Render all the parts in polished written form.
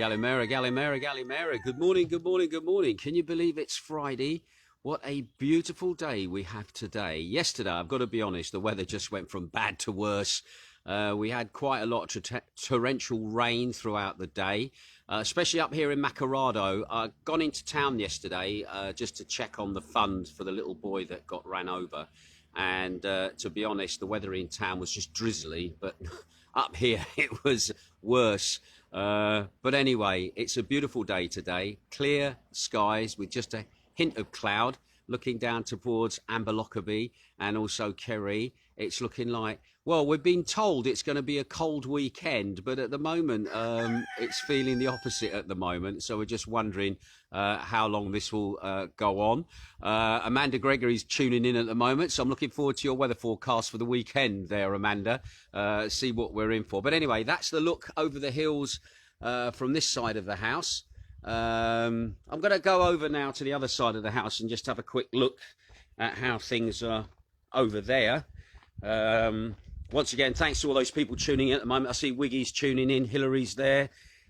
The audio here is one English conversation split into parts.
Galimera, Galimera, Galimera. Good morning, good morning, good morning. Can you believe it's Friday? What a beautiful day we have today. Yesterday, I've got to be honest, the weather just went from bad to worse. We had quite a lot of torrential rain throughout the day, especially up here in Macardo. I'd gone into town yesterday just to check on the fund for the little boy that got ran over. And to be honest, the weather in town was just drizzly, but up here it was worse. But anyway, it's a beautiful day today. Clear skies with just a hint of cloud looking down towards Amber Lockerbie and also Kerry. It's looking like, well, we've been told it's going to be a cold weekend, but at the moment it's feeling the opposite at the moment. So we're just wondering how long this will go on. Amanda Gregory's tuning in at the moment, so I'm looking forward to your weather forecast for the weekend there, Amanda. See what we're in for. But anyway, that's the look over the hills from this side of the house. I'm going to go over now to the other side of the house and just have a quick look at how things are over there. Once again, thanks to all those people tuning in at the moment. I see Wiggy's tuning in, Hillary's there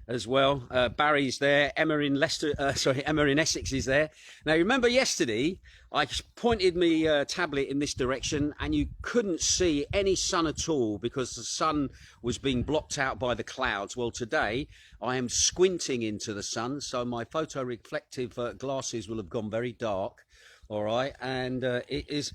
as well, Barry's there, Emma in Essex is there. Now, remember yesterday, I pointed my tablet in this direction and you couldn't see any sun at all because the sun was being blocked out by the clouds. Well, today I am squinting into the sun, so my photoreflective glasses will have gone very dark. All right, and it's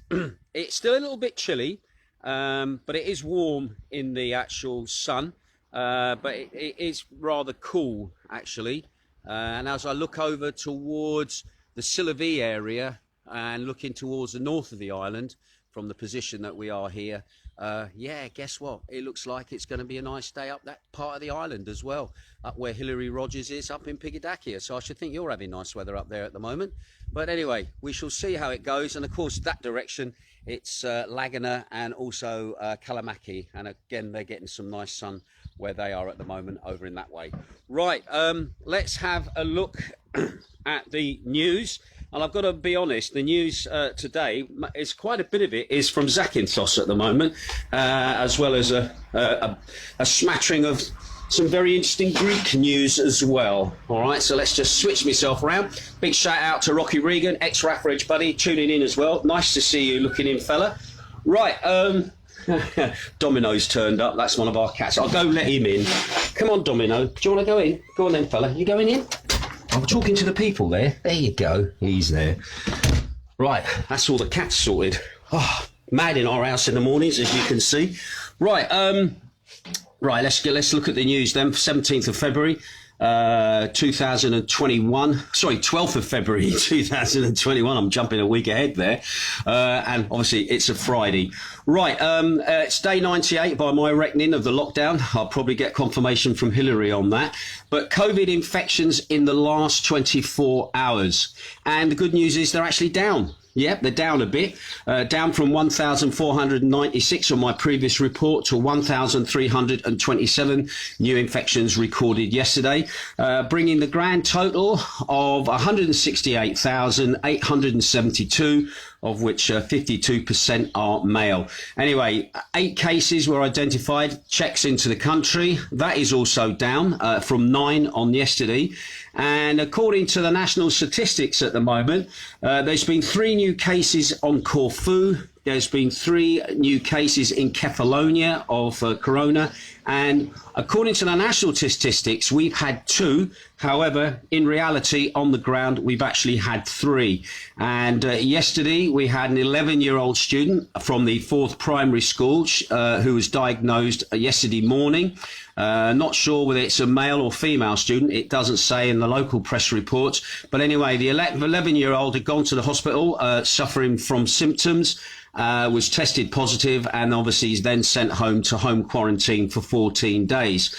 still a little bit chilly, but it is warm in the actual sun. But it is rather cool, actually. And as I look over towards the Sillavi area and looking towards the north of the island from the position that we are here, yeah, guess what? It looks like it's going to be a nice day up that part of the island as well, up where Hilary Rogers is, up in Piggadakia. So I should think you're having nice weather up there at the moment. But anyway, we shall see how it goes. And of course, that direction, it's Laguna and also Kalamaki. And again, they're getting some nice sun where they are at the moment over in that way. Right, let's have a look at the news. And I've got to be honest, the news today is quite a bit of it is from Zakynthos at the moment, as well as a smattering of some very interesting Greek news as well. All right, so let's just switch myself around. Big shout out to Rocky Regan, ex-Raffridge buddy, tuning in as well. Nice to see you looking in, fella. Right, Domino's turned up. That's one of our cats. I'll go let him in. Come on, Domino. Do you want to go in? Go on then, fella. You going in? I'm talking to the people there. There you go. He's there. Right, that's all the cats sorted. Oh, mad in our house in the mornings, as you can see. Right, right. Let's look at the news then. 17th of February. 2021, sorry, 12th of February 2021. I'm jumping a week ahead there. And obviously it's a Friday. Right, it's day 98 by my reckoning of the lockdown. I'll probably get confirmation from Hillary on that. But COVID infections in the last 24 hours. And the good news is they're actually down. Yep, they're down a bit, down from 1,496 on my previous report to 1,327 new infections recorded yesterday, bringing the grand total of 168,872, of which 52% are male. Anyway, 8 cases were identified, checks into the country. That is also down from 9 on yesterday. And according to the national statistics at the moment, there's been 3 new cases on Corfu. There's been 3 new cases in Kefalonia of corona. And according to the national statistics, we've had 2. However, in reality, on the ground, we've actually had 3. And yesterday, we had an 11-year-old student from the 4th primary school who was diagnosed yesterday morning. Not sure whether it's a male or female student. It doesn't say in the local press reports. But anyway, the 11-year-old had gone to the hospital suffering from symptoms. Was tested positive and obviously is then sent home to home quarantine for 14 days.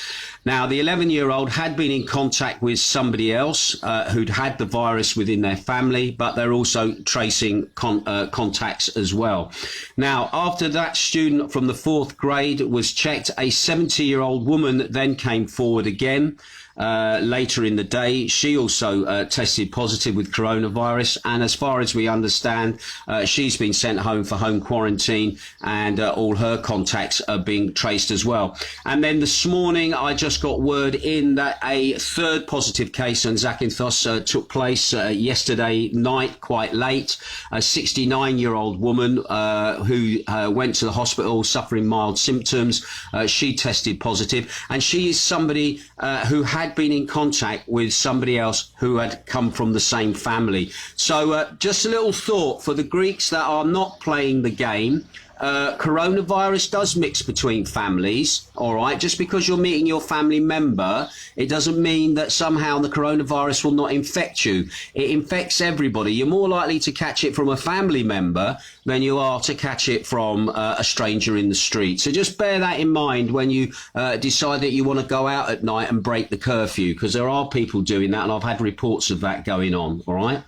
Now, the 11-year-old had been in contact with somebody else who'd had the virus within their family, but they're also tracing contacts as well. Now, after that student from the 4th grade was checked, a 70-year-old woman then came forward again. Later in the day, she also tested positive with coronavirus, and as far as we understand, she's been sent home for home quarantine, and all her contacts are being traced as well. And then this morning, I just just got word in that a third positive case on Zakynthos took place yesterday night, quite late. A 69-year-old woman who went to the hospital suffering mild symptoms. She tested positive, and she is somebody who had been in contact with somebody else who had come from the same family. So just a little thought for the Greeks that are not playing the game. Coronavirus does mix between families, all right? Just because you're meeting your family member, it doesn't mean that somehow the coronavirus will not infect you. It infects everybody. You're more likely to catch it from a family member than you are to catch it from a stranger in the street. So just bear that in mind when you decide that you want to go out at night and break the curfew, because there are people doing that, and I've had reports of that going on, all right?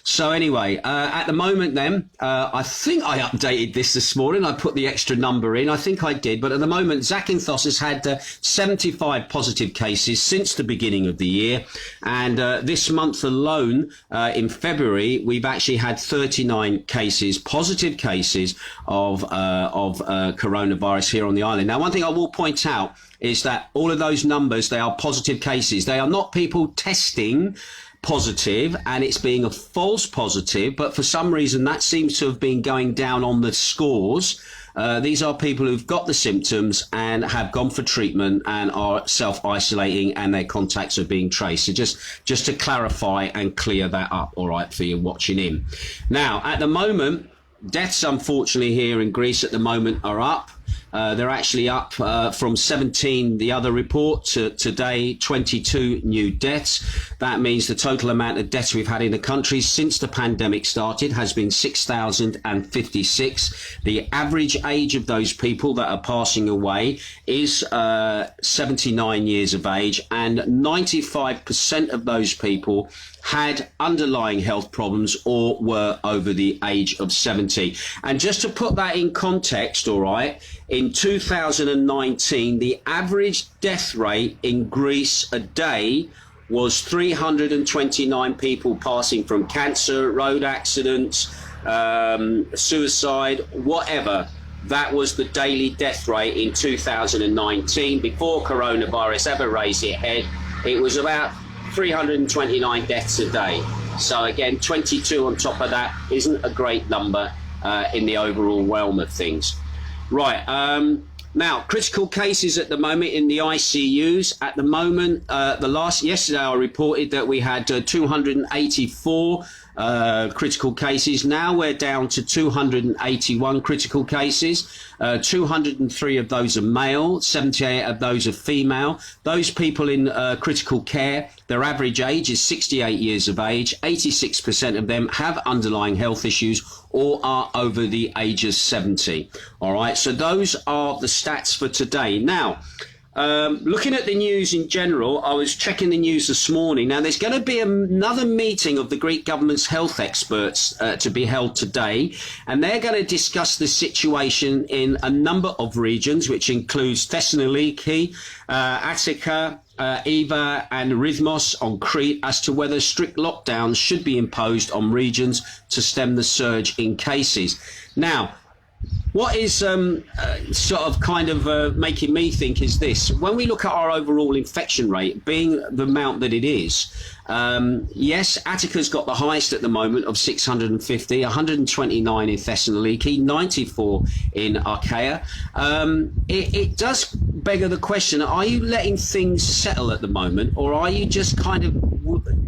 So anyway, at the moment then, I think I updated this morning. I put the extra number in. I think I did. But at the moment, Zakynthos has had 75 positive cases since the beginning of the year. And this month alone, in February, we've actually had 39 cases, positive cases of coronavirus here on the island. Now, one thing I will point out is that all of those numbers, they are positive cases. They are not people testing positive and it's being a false positive, but for some reason that seems to have been going down on the scores. These are people who've got the symptoms and have gone for treatment and are self-isolating, and their contacts are being traced. So just to clarify and clear that up, all right, for you watching in. Now, at the moment, deaths unfortunately here in Greece at the moment are up. They're actually up from 17, the other report, to today, 22 new deaths. That means the total amount of deaths we've had in the country since the pandemic started has been 6,056. The average age of those people that are passing away is 79 years of age, and 95% of those people had underlying health problems or were over the age of 70. And just to put that in context, all right, in 2019, the average death rate in Greece a day was 329 people passing from cancer, road accidents, suicide, whatever. That was the daily death rate in 2019. Before coronavirus ever raised its head, it was about 329 deaths a day. So again, 22 on top of that isn't a great number in the overall realm of things. Right, now critical cases at the moment in the ICUs. At the moment, yesterday I reported that we had 284 critical cases. Now we're down to 281 critical cases. 203 of those are male, 78 of those are female. Those people in critical care, their average age is 68 years of age. 86% of them have underlying health issues or are over the age of 70. All right, so those are the stats for today. Now, looking at the news in general, I was checking the news this morning. Now, there's going to be another meeting of the Greek government's health experts to be held today, and they're going to discuss the situation in a number of regions, which includes Thessaloniki, Attica, Eva and Rhythmos on Crete, as to whether strict lockdowns should be imposed on regions to stem the surge in cases. Now, what is sort of kind of making me think is this: when we look at our overall infection rate being the amount that it is, yes, Attica's got the highest at the moment of 650, 129 in Thessaloniki, 94 in Achaia. It does beg the question, are you letting things settle at the moment, or are you just kind of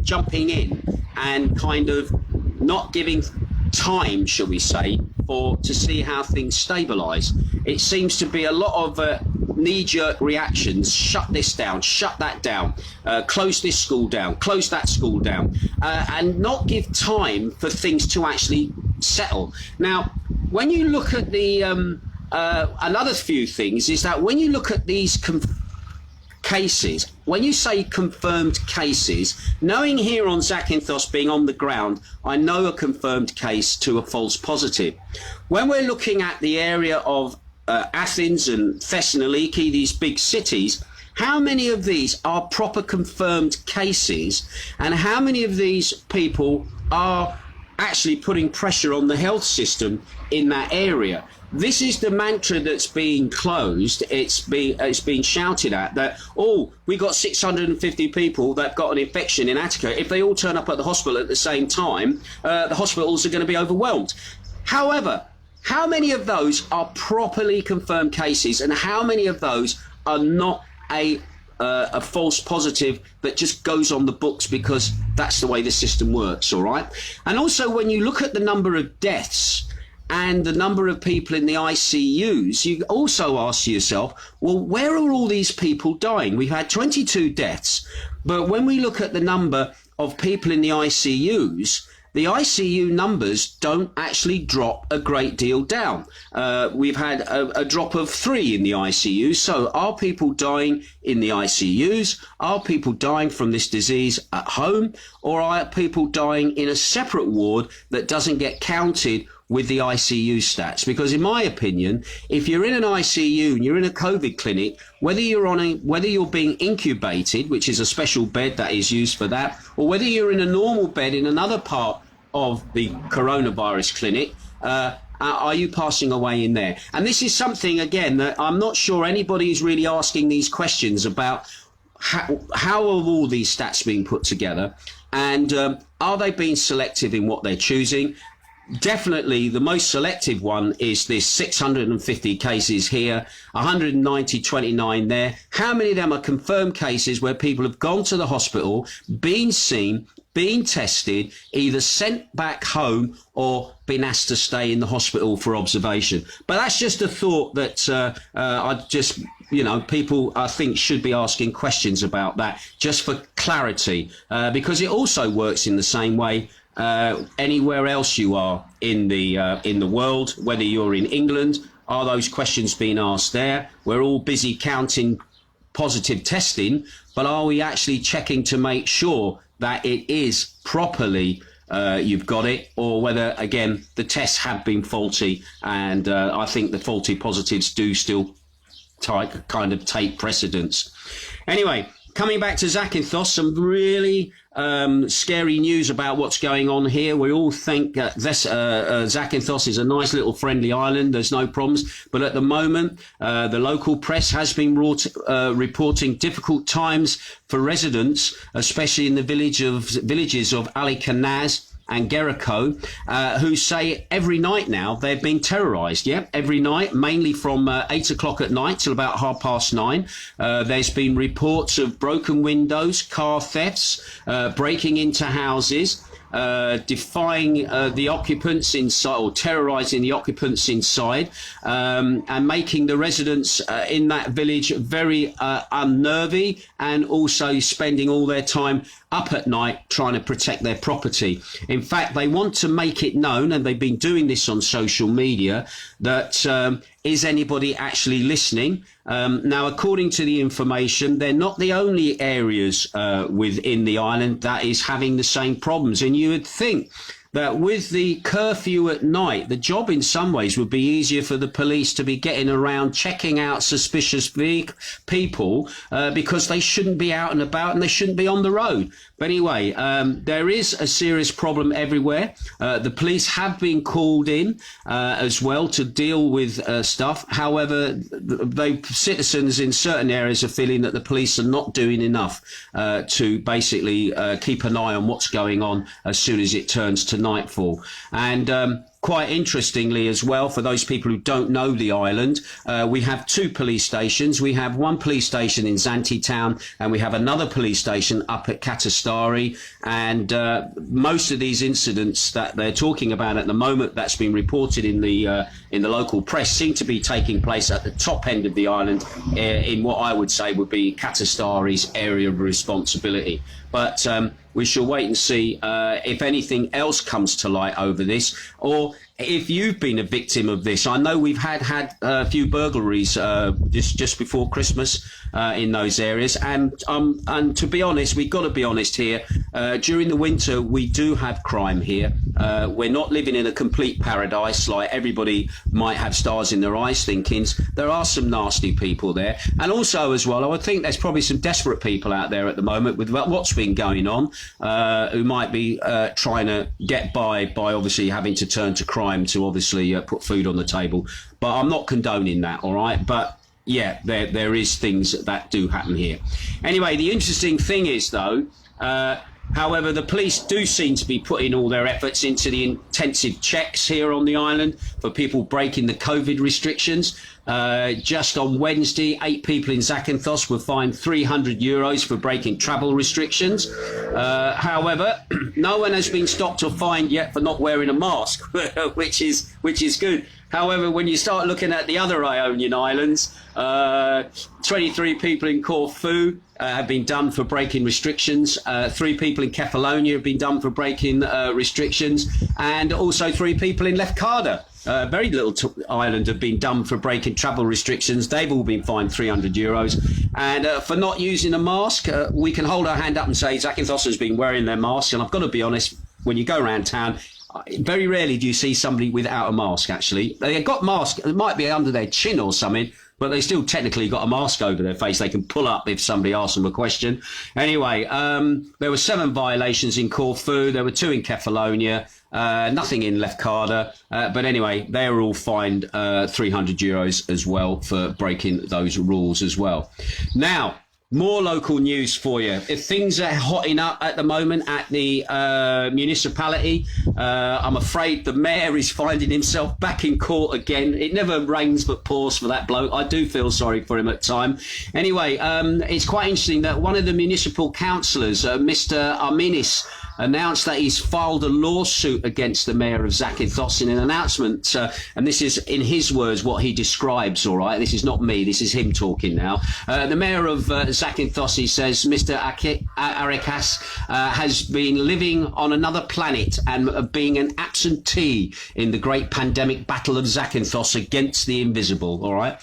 jumping in and kind of not giving time, shall we say, to see how things stabilise? It seems to be a lot of knee-jerk reactions. Shut this down, shut that down, close this school down, close that school down, and not give time for things to actually settle. Now, when you look at the another few things is that when you look at these cases, when you say confirmed cases, knowing here on Zakynthos being on the ground, I know a confirmed case to a false positive. When we're looking at the area of Athens and Thessaloniki, these big cities, how many of these are proper confirmed cases, and how many of these people are actually putting pressure on the health system in that area. This is the mantra that's being closed. It's being shouted at that, oh, we got 650 people that got an infection in Attica. If they all turn up at the hospital at the same time, the hospitals are going to be overwhelmed. However, how many of those are properly confirmed cases, and how many of those are not a false positive that just goes on the books because that's the way the system works, all right? And also, when you look at the number of deaths and the number of people in the ICUs, you also ask yourself, well, where are all these people dying? We've had 22 deaths, but when we look at the number of people in the ICUs, the ICU numbers don't actually drop a great deal down. We've had a drop of 3 in the ICUs. So are people dying in the ICUs? Are people dying from this disease at home? Or are people dying in a separate ward that doesn't get counted with the ICU stats? Because in my opinion, if you're in an ICU and you're in a COVID clinic, whether you're being incubated, which is a special bed that is used for that, or whether you're in a normal bed in another part of the coronavirus clinic, are you passing away in there? And this is something, again, that I'm not sure anybody is really asking these questions about. How are all these stats being put together, and are they being selective in what they're choosing? Definitely the most selective one is this 650 cases here, 129 there. How many of them are confirmed cases where people have gone to the hospital, been seen, been tested, either sent back home or been asked to stay in the hospital for observation? But that's just a thought that I just, people I think should be asking questions about that just for clarity, because it also works in the same way anywhere else you are in the world, whether you're in England. Are those questions being asked there? We're all busy counting positive testing, but are we actually checking to make sure that it is properly you've got it, or whether, again, the tests have been faulty? And I think the faulty positives do still kind of take precedence. Anyway, coming back to Zakynthos, some really scary news about what's going on here. We all think Zakynthos is a nice little friendly island. There's no problems. But at the moment, the local press has been reporting difficult times for residents, especially in the villages of Alicanaz and Geriko, who say every night now they've been terrorised. Yeah, every night, mainly from 8 o'clock at night till about 9:30. There's been reports of broken windows, car thefts, breaking into houses, defying the occupants inside, or terrorising the occupants inside, and making the residents in that village very unnervy, and also spending all their time up at night trying to protect their property. In fact, they want to make it known, and they've been doing this on social media, that is anybody actually listening? Now, according to the information, they're not the only areas within the island that is having the same problems. And you would think that with the curfew at night, the job in some ways would be easier for the police to be getting around, checking out suspicious people, because they shouldn't be out and about and they shouldn't be on the road. But anyway, there is a serious problem everywhere. The police have been called in as well to deal with stuff. However, citizens in certain areas are feeling that the police are not doing enough to basically keep an eye on what's going on as soon as it turns to nightfall. And quite interestingly as well, for those people who don't know the island, we have 2 police stations. We have one police station in Zante town, and we have another police station up at Katastari. And most of these incidents that they're talking about at the moment, that's been reported in the local press, seem to be taking place at the top end of the island, in what I would say would be Katastari's area of responsibility. But we shall wait and see if anything else comes to light over this, or if you've been a victim of this. I know we've had a few burglaries just before Christmas in those areas, and to be honest, we've got to be honest here. During the winter, we do have crime here. We're not living in a complete paradise like everybody might have stars in their eyes thinking. There are some nasty people there, and also as well, I would think there's probably some desperate people out there at the moment with what's been going on, who might be trying to get by obviously having to turn to crime to obviously put food on the table. But I'm not condoning that, all right? But yeah, there is things that do happen here. Anyway, the interesting thing is, though, however, the police do seem to be putting all their efforts into the intensive checks here on the island for people breaking the COVID restrictions. Just on Wednesday, 8 people in Zakynthos were fined €300 for breaking travel restrictions. However, no one has been stopped or fined yet for not wearing a mask, which is good. However, when you start looking at the other Ionian islands, 23 people in Corfu have been done for breaking restrictions. 3 people in Kefalonia have been done for breaking restrictions, and also 3 people in Lefkada. Very little island have been done for breaking travel restrictions. They've all been fined €300. And for not using a mask, we can hold our hand up and say Zakynthos has been wearing their mask. And I've got to be honest, when you go around town, very rarely do you see somebody without a mask, actually. They've got masks, it might be under their chin or something, but they still technically got a mask over their face they can pull up if somebody asks them a question. Anyway, there were 7 violations in Corfu, there were 2 in Kefalonia, nothing in Lefkada, but anyway, they were all fined €300 as well for breaking those rules as well. Now, more local news for you. If things are hotting up at the moment at the municipality, I'm afraid the mayor is finding himself back in court again. It never rains but pours for that bloke. I do feel sorry for him at times. Anyway, it's quite interesting that one of the municipal councillors, Mr. Arminis, announced that he's filed a lawsuit against the mayor of Zakynthos in an announcement, and this is in his words what he describes, all right? This is not me, this is him talking now. The mayor of Zakynthos, he says, Mr. Arrogance, has been living on another planet and being an absentee in the great pandemic battle of Zakynthos against the invisible, all right?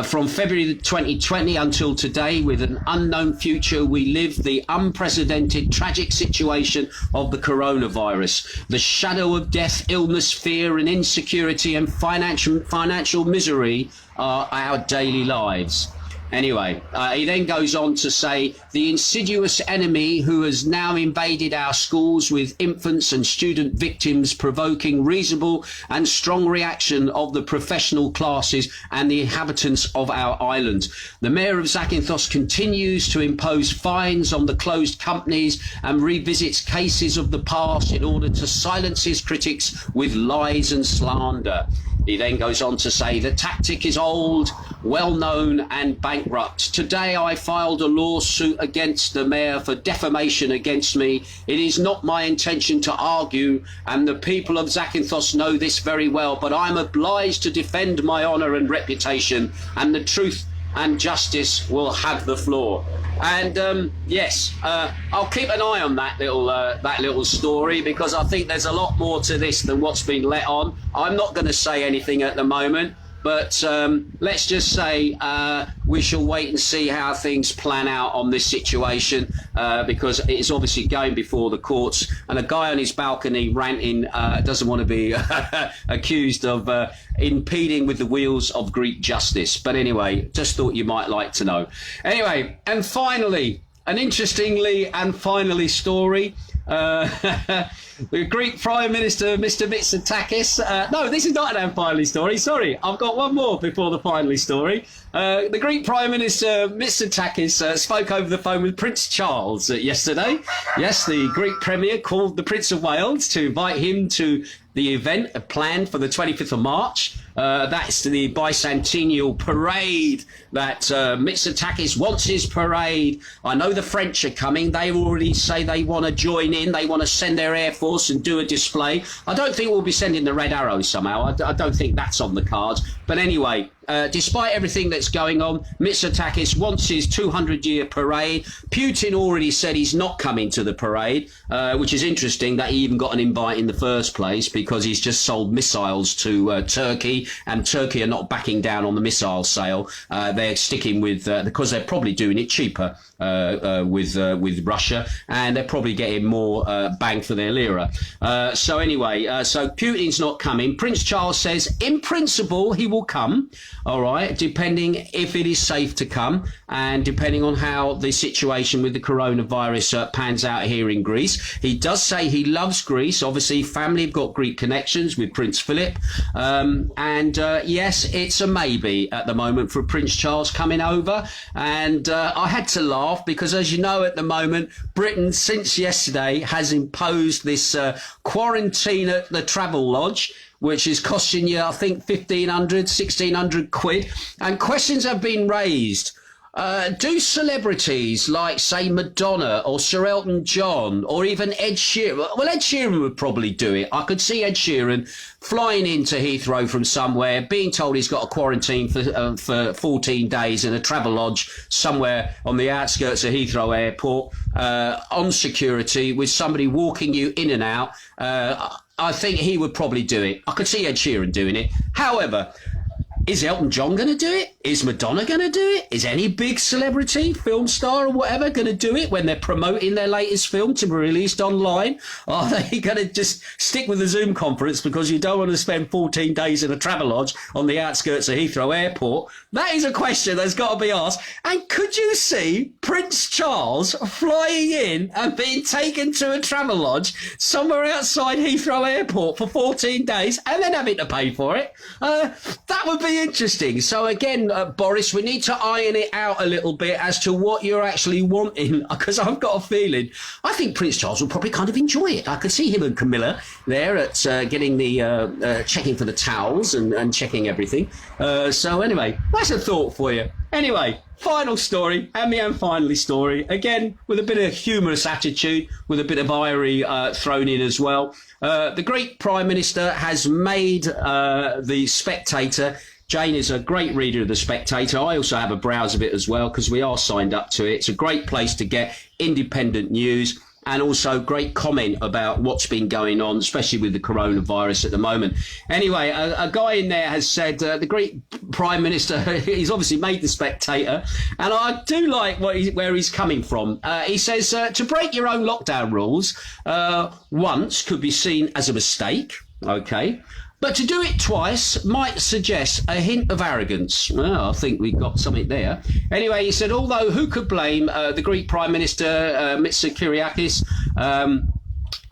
From February 2020 until today, with an unknown future, we live the unprecedented tragic situation of the coronavirus. The shadow of death, illness, fear and insecurity and financial misery are our daily lives. Anyway, he then goes on to say, the insidious enemy who has now invaded our schools with infants and student victims, provoking reasonable and strong reaction of the professional classes and the inhabitants of our island. The mayor of Zakynthos continues to impose fines on the closed companies and revisits cases of the past in order to silence his critics with lies and slander. He then goes on to say, the tactic is old, well-known and bankrupt. Today I filed a lawsuit against the mayor for defamation against me. It is not my intention to argue, and the people of Zakynthos know this very well, but I'm obliged to defend my honour and reputation, and the truth and justice will have the floor. And yes, I'll keep an eye on that little story, because I think there's a lot more to this than what's been let on. I'm not going to say anything at the moment, but let's just say we shall wait and see how things plan out on this situation, because it's obviously going before the courts, and a guy on his balcony ranting doesn't want to be accused of impeding with the wheels of Greek justice. But anyway, just thought you might like to know. Anyway, and finally, an interestingly and finally story. The Greek Prime Minister, Mr. Mitsotakis. No, this is not an finally story. Sorry, I've got one more before the finally story. The Greek Prime Minister, Mitsotakis, spoke over the phone with Prince Charles yesterday. Yes, the Greek Premier called the Prince of Wales to invite him to the event planned for the 25th of March. That's the bicentennial parade that Mitsotakis wants his parade. I know the French are coming. They already say they want to join in. They want to send their Air Force and do a display. I don't think we'll be sending the Red Arrows somehow. I don't think that's on the cards. But anyway, despite everything that's going on, Mitsotakis wants his 200-year parade. Putin already said he's not coming to the parade, which is interesting that he even got an invite in the first place, because he's just sold missiles to Turkey, and Turkey are not backing down on the missile sale. They're sticking with, because they're probably doing it cheaper with Russia, and they're probably getting more bang for their lira. So anyway, so Putin's not coming. Prince Charles says, in principle, he will come, all right, depending if it is safe to come, and depending on how the situation with the coronavirus pans out here in Greece. He does say he loves Greece. Obviously, family have got Greek connections with Prince Philip. Yes, it's a maybe at the moment for Prince Charles coming over. And I had to laugh because, as you know, at the moment, Britain, since yesterday, has imposed this quarantine at the Travel Lodge, which is costing you, I think, 1,500, 1,600 quid. And questions have been raised. Do celebrities like, say, Madonna or Sir Elton John or even Ed Sheeran? Well, Ed Sheeran would probably do it. I could see Ed Sheeran flying into Heathrow from somewhere, being told he's got a quarantine for 14 days in a travel lodge somewhere on the outskirts of Heathrow Airport, on security, with somebody walking you in and out. I think he would probably do it. I could see Ed Sheeran doing it. However, is Elton John going to do it? Is Madonna going to do it? Is any big celebrity, film star or whatever going to do it when they're promoting their latest film to be released online? Are they going to just stick with the Zoom conference because you don't want to spend 14 days in a travel lodge on the outskirts of Heathrow Airport? That is a question that's got to be asked. And could you see Prince Charles flying in and being taken to a travel lodge somewhere outside Heathrow Airport for 14 days and then having to pay for it? That would be interesting. So again, Boris, we need to iron it out a little bit as to what you're actually wanting, because I've got a feeling, I think Prince Charles will probably kind of enjoy it. I could see him and Camilla there at getting the checking for the towels and checking everything. So anyway, that's a thought for you. Anyway, final story, and my own finally story, again with a bit of humorous attitude, with a bit of irony thrown in as well. The Greek Prime Minister has made the Spectator. Jane is a great reader of the Spectator. I also have a browse of it as well because we are signed up to it. It's a great place to get independent news and also great comment about what's been going on, especially with the coronavirus at the moment. Anyway, a guy in there has said the Greek Prime Minister, he's obviously made the Spectator, and I do like where he's coming from. He says, to break your own lockdown rules once could be seen as a mistake, okay? But to do it twice might suggest a hint of arrogance. Well, I think we've got something there. Anyway, he said, although who could blame the Greek Prime Minister, Mitsotakis,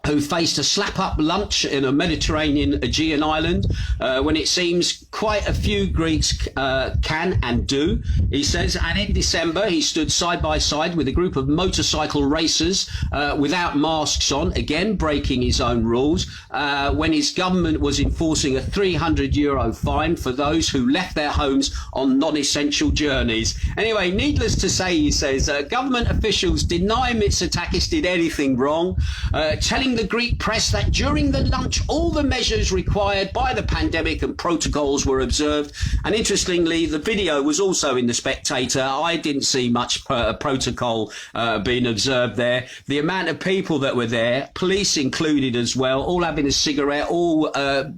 who faced a slap-up lunch in a Mediterranean Aegean island, when it seems quite a few Greeks can and do, he says. And in December, he stood side by side with a group of motorcycle racers without masks on, again breaking his own rules, when his government was enforcing a €300 fine for those who left their homes on non-essential journeys. Anyway, needless to say, he says, government officials deny Mitsotakis did anything wrong, telling the Greek press that during the lunch all the measures required by the pandemic and protocols were observed. And interestingly, the video was also in the Spectator. I didn't see much protocol being observed there. The amount of people that were there, police included as well, all having a cigarette, all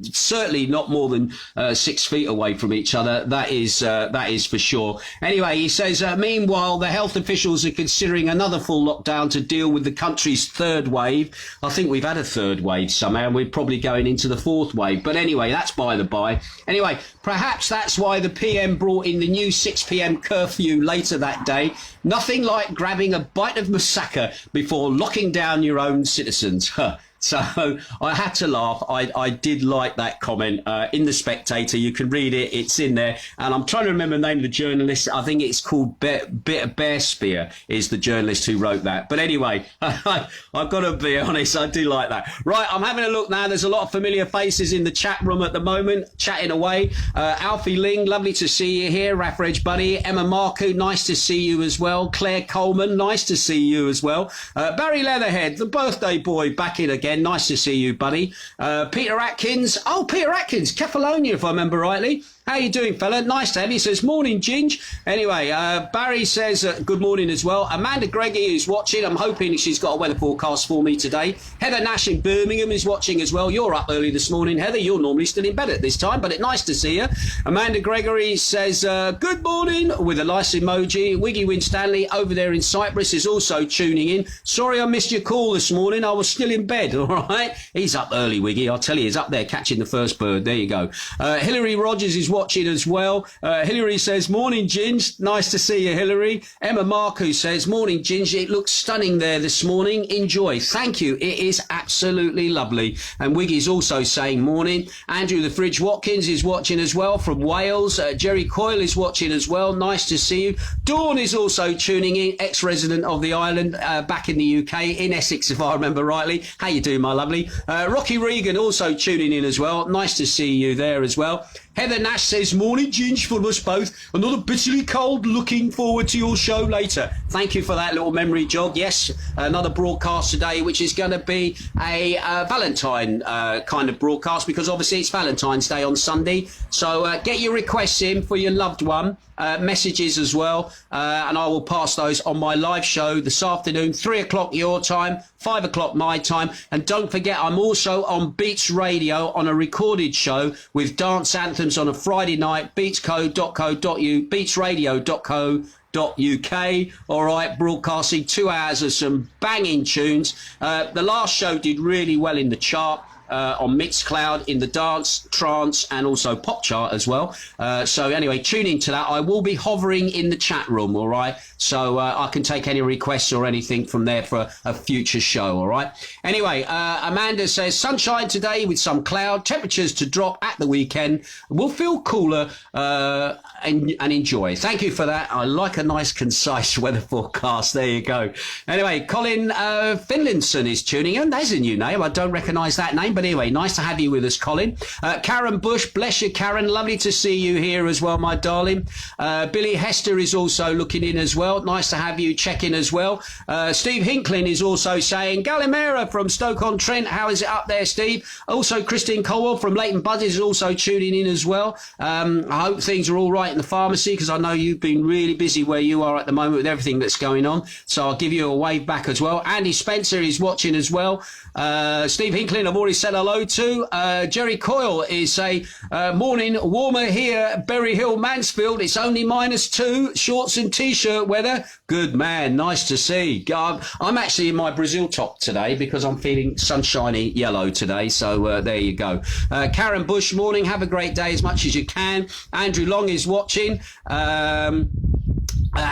certainly not more than 6 feet away from each other. That is for sure. Anyway, he says, meanwhile, the health officials are considering another full lockdown to deal with the country's third wave. I think we've had a third wave somehow, and we're probably going into the fourth wave. But anyway, that's by the by. Anyway, perhaps that's why the PM brought in the new 6 p.m. curfew later that day. Nothing like grabbing a bite of moussaka before locking down your own citizens. Huh. So I had to laugh. I did like that comment in the Spectator. You can read it. It's in there. And I'm trying to remember the name of the journalist. I think it's called Bear Spear is the journalist who wrote that. But anyway, I've got to be honest. I do like that. Right, I'm having a look now. There's a lot of familiar faces in the chat room at the moment, chatting away. Alfie Ling, lovely to see you here. Rafferedge Buddy. Emma Marku, nice to see you as well. Claire Coleman, nice to see you as well. Barry Leatherhead, the birthday boy, back in again. Nice to see you, buddy. Peter Atkins. Oh, Peter Atkins, Kefalonia, if I remember rightly. How you doing, fella? Nice to have you. He says, morning, Ginge. Anyway, Barry says, good morning as well. Amanda Greggy is watching. I'm hoping she's got a weather forecast for me today. Heather Nash in Birmingham is watching as well. You're up early this morning, Heather. You're normally still in bed at this time, but it's nice to see you. Amanda Gregory says, good morning, with a nice emoji. Wiggy Winstanley over there in Cyprus is also tuning in. Sorry I missed your call this morning. I was still in bed, all right? He's up early, Wiggy. I'll tell you, he's up there catching the first bird. There you go. Hilary Rogers is watching as well. Hilary says, morning, Ginge. Nice to see you, Hilary. Emma Marku says, morning, Ginge. It looks stunning there this morning. Enjoy. Thank you. It is absolutely lovely. And Wiggy's also saying morning. Andrew the Fridge Watkins is watching as well from Wales. Jerry Coyle is watching as well. Nice to see you. Dawn is also tuning in, ex-resident of the island, back in the UK, in Essex, if I remember rightly. How you doing, my lovely? Rocky Regan also tuning in as well. Nice to see you there as well. Heather Nash says, morning, Ginge, for us both. Another bitterly cold. Looking forward to your show later. Thank you for that little memory jog. Yes, another broadcast today, which is going to be a Valentine kind of broadcast, because obviously it's Valentine's Day on Sunday. So get your requests in for your loved one. Messages as well, and I will pass those on my live show this afternoon, 3 o'clock your time, 5 o'clock my time. And don't forget, I'm also on Beats Radio on a recorded show with dance anthems on a Friday night, beatsco.co.uk, beatsradio.co.uk. All right, broadcasting 2 hours of some banging tunes. The last show did really well in the chart. On Mixcloud, in the dance, trance, and also pop chart as well. So anyway, tune into that. I will be hovering in the chat room, all right? So I can take any requests or anything from there for a future show, all right? Anyway, Amanda says, sunshine today with some cloud, temperatures to drop at the weekend. We'll feel cooler and enjoy. Thank you for that. I like a nice, concise weather forecast. There you go. Anyway, Colin Finlinson is tuning in. There's a new name. I don't recognise that name, but anyway, nice to have you with us, Colin. Karen Bush, bless you, Karen. Lovely to see you here as well, my darling. Billy Hester is also looking in as well. Nice to have you check in as well. Steve Hinklin is also saying, Gallimera from Stoke-on-Trent. How is it up there, Steve? Also, Christine Colwell from Leighton Buzzards is also tuning in as well. I hope things are all right in the pharmacy, because I know you've been really busy where you are at the moment with everything that's going on. So I'll give you a wave back as well. Andy Spencer is watching as well. Steve Hinklin, I've already said hello to. Jerry Coyle is a morning, warmer here, Berry Hill, Mansfield. It's only -2, shorts and T-shirt weather. Good man, nice to see. I'm actually in my Brazil top today because I'm feeling sunshiny yellow today. So there you go. Karen Bush, morning, have a great day as much as you can. Andrew Long is watching.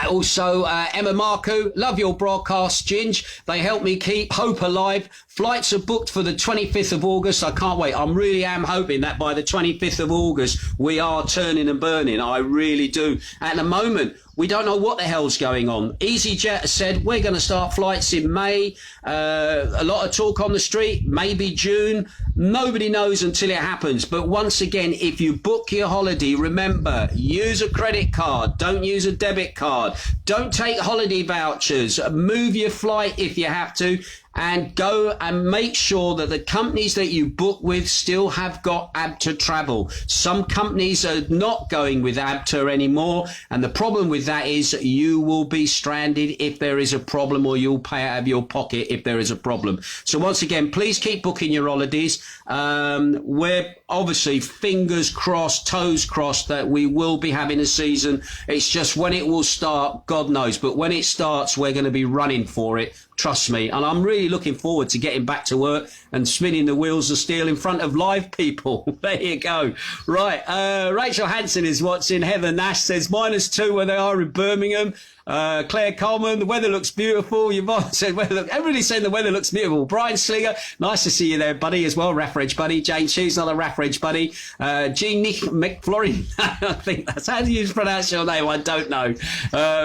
Also, Emma Marku, love your broadcast, Ginge. They help me keep hope alive. Flights are booked for the 25th of August. I can't wait. I really am hoping that by the 25th of August, we are turning and burning. I really do. At the moment, we don't know what the hell's going on. EasyJet has said we're going to start flights in May. A lot of talk on the street, maybe June. Nobody knows until it happens. But once again, if you book your holiday, remember, use a credit card. Don't use a debit card. Don't take holiday vouchers. Move your flight if you have to. And go and make sure that the companies that you book with still have got ABTA travel. Some companies are not going with ABTA anymore. And the problem with that is you will be stranded if there is a problem, or you'll pay out of your pocket if there is a problem. So once again, please keep booking your holidays. We're obviously fingers crossed, toes crossed that we will be having a season. It's just when it will start, God knows. But when it starts, we're going to be running for it. Trust me. And I'm really looking forward to getting back to work and spinning the wheels of steel in front of live people. There you go. Right. Rachel Hanson is watching. Heather Nash says -2 where they are in Birmingham. Claire Coleman, the weather looks beautiful. Yvonne said, everybody's saying the weather looks beautiful. Brian Slinger, nice to see you there, buddy, as well. Raffridge buddy. Jane Hughes, another Raffridge buddy. Jean Nick McFlurry, I think that's how do you pronounce your name? I don't know.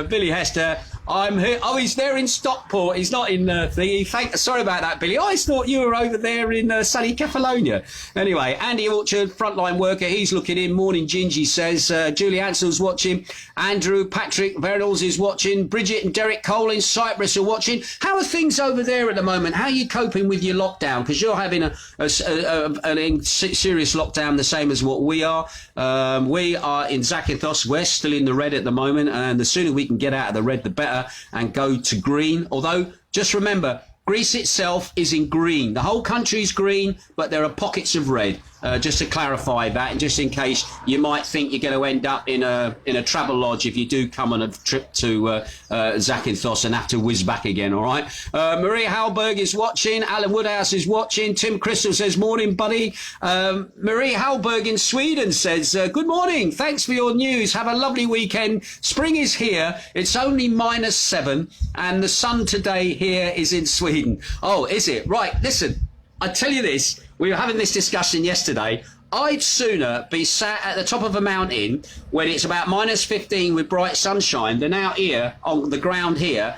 Billy Hester, I'm here. Oh, he's there in Stockport. He's not in thingy. Sorry about that, Billy. I thought you were over there in sunny Catalonia. Anyway, Andy Orchard, frontline worker, he's looking in. Morning, Ginge says. Julie Ansell's watching. Andrew, Patrick Vernals is watching. Bridget and Derek Cole in Cyprus are watching. How are things over there at the moment? How are you coping with your lockdown? Because you're having a serious lockdown, the same as what we are. We are in Zakynthos. We're still in the red at the moment, and the sooner we can get out of the red, the better, and go to green. Although, just remember, Greece itself is in green. The whole country's green, but there are pockets of red. Just to clarify that, and just in case you might think you're going to end up in a travel lodge if you do come on a trip to Zakynthos and have to whiz back again, all right? Maria Halberg is watching. Alan Woodhouse is watching. Tim Crystal says, morning, buddy. Maria Halberg in Sweden says, good morning. Thanks for your news. Have a lovely weekend. Spring is here. It's only -7, and the sun today here is in Sweden. Oh, is it? Right, listen, I tell you this. We were having this discussion yesterday. I'd sooner be sat at the top of a mountain when it's about -15 with bright sunshine than out here on the ground here,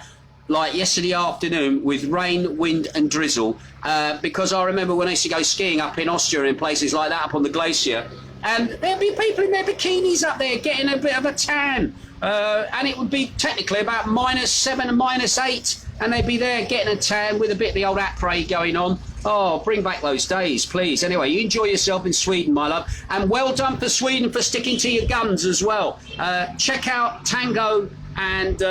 like yesterday afternoon with rain, wind and drizzle. Because I remember when I used to go skiing up in Austria and places like that up on the glacier, and there'd be people in their bikinis up there getting a bit of a tan. And it would be technically about -7 and -8, and they'd be there getting a tan with a bit of the old après going on. Oh, bring back those days, please. Anyway, you enjoy yourself in Sweden, my love. And well done for Sweden for sticking to your guns as well. Check out Tango and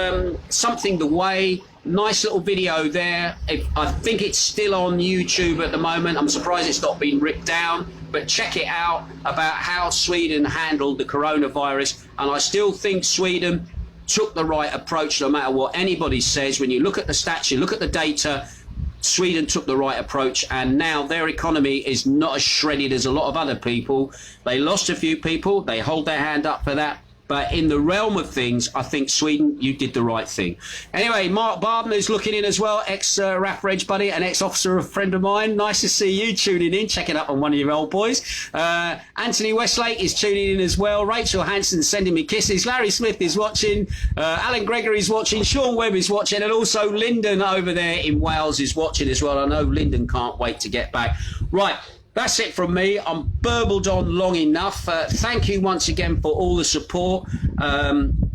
Something the Way. Nice little video there. I think it's still on YouTube at the moment. I'm surprised it's not been ripped down. But check it out about how Sweden handled the coronavirus. And I still think Sweden took the right approach no matter what anybody says. When you look at the stats, you look at the data, Sweden took the right approach, and now their economy is not as shredded as a lot of other people. They lost a few people. They hold their hand up for that. But in the realm of things, I think Sweden, you did the right thing. Anyway, Mark Barden is looking in as well, ex-RAF Reg buddy, an ex-officer, a friend of mine. Nice to see you tuning in, checking up on one of your old boys. Anthony Westlake is tuning in as well. Rachel Hanson sending me kisses. Larry Smith is watching. Alan Gregory is watching. Sean Webb is watching. And also Lyndon over there in Wales is watching as well. I know Lyndon can't wait to get back. Right. That's it from me. I'm burbled on long enough. Thank you once again for all the support.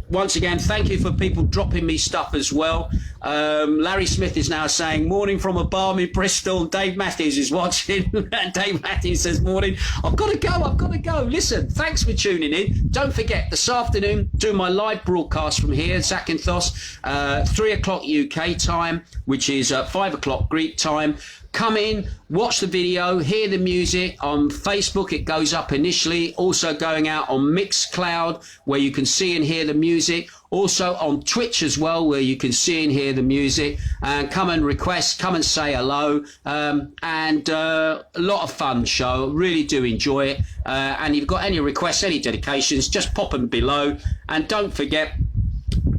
Once again, thank you for people dropping me stuff as well. Larry Smith is now saying, morning from a balmy Bristol. Dave Matthews is watching. Dave Matthews says, morning. I've got to go. Listen, thanks for tuning in. Don't forget, this afternoon, do my live broadcast from here, Zakynthos, 3 o'clock UK time, which is 5 o'clock Greek time. Come in, watch the video, hear the music. On Facebook, it goes up initially. Also going out on Mixcloud, where you can see and hear the music. Also on Twitch as well, where you can see and hear the music. And come and request, come and say hello. And a lot of fun show. Really do enjoy it. And if you've got any requests, any dedications, just pop them below. And don't forget,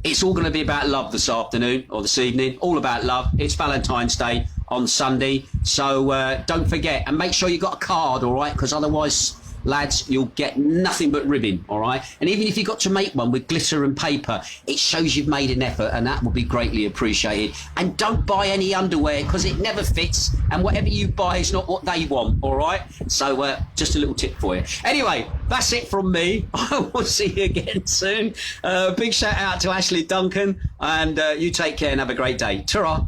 it's all going to be about love this afternoon or this evening. All about love. It's Valentine's Day on Sunday, so don't forget, and make sure you got a card, all right, because otherwise, lads, you'll get nothing but ribbon, all right? And even if you got to make one with glitter and paper, it shows you've made an effort, and that will be greatly appreciated. And don't buy any underwear, because it never fits, and whatever you buy is not what they want, all right? So just a little tip for you. Anyway, that's it from me. I will see you again soon. Big shout out to Ashley Duncan, and you take care and have a great day. Ta-ra.